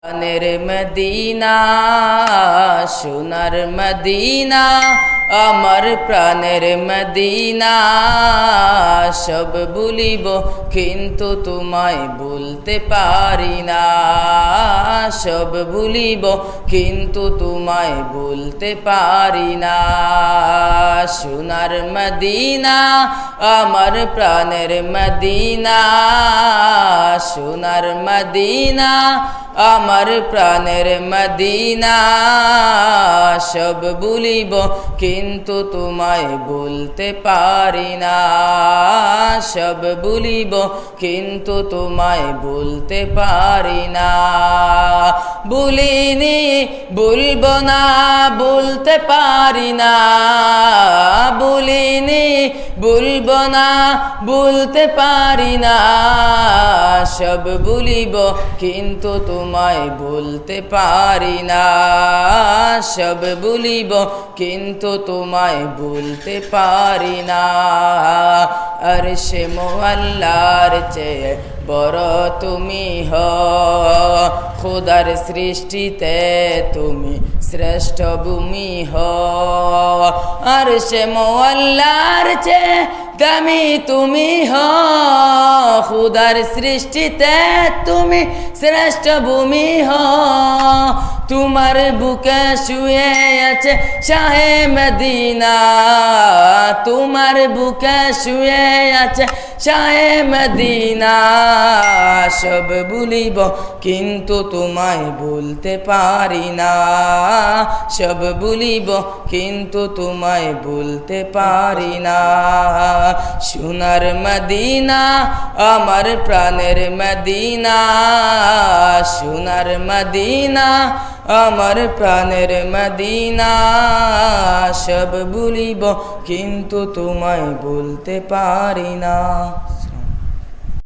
প্রাণের মদিনা সোনার মদিনা আমার প্রাণের মদিনা সব ভুলিব কিন্তু তোমায় বলতে পারি না সব ভুলিব কিন্তু তোমায় বলতে পারি না সোনার মদিনা আমার প্রাণের মদিনা সোনার মদিনা আমার প্রাণের মদিনা সব ভুলিব কিন্তু তোমায় বলতে পারি না সব ভুলিব কিন্তু তোমায় বলতে পারি না ভুলিনি ভুলবো না বলতে পারি না ভুলিনি ভুলবো না বলতে পারি না সব ভুলিব কিন্তু তোমায় বলতে পারি না সব ভুলিব কিন্তু তোমায় বলতে পারি না আরশে মুআল্লার চেয়ে বড় তুমি হো খোদার সৃষ্টিতে তুমি শ্রেষ্ঠ ভূমি হো আরশে মুআল্লার চেয়ে দামি তুমি হো খোদার সৃষ্টিতে তুমি শ্রেষ্ঠ ভূমি হো তোমার বুকে শুয়ে আছে শাহে মদিনা তোমার বুকে শুয়ে আছে শাহে মদিনা সব ভুলিব কিন্তু তোমায় বলতে পারি না সব ভুলিব কিন্তু তোমায় বলতে পারি না সোনার মদিনা আমার প্রাণের মদিনা সোনার মদিনা আমার প্রাণের মদিনা সব ভুলিব কিন্তু তোমায় বলতে পারি না।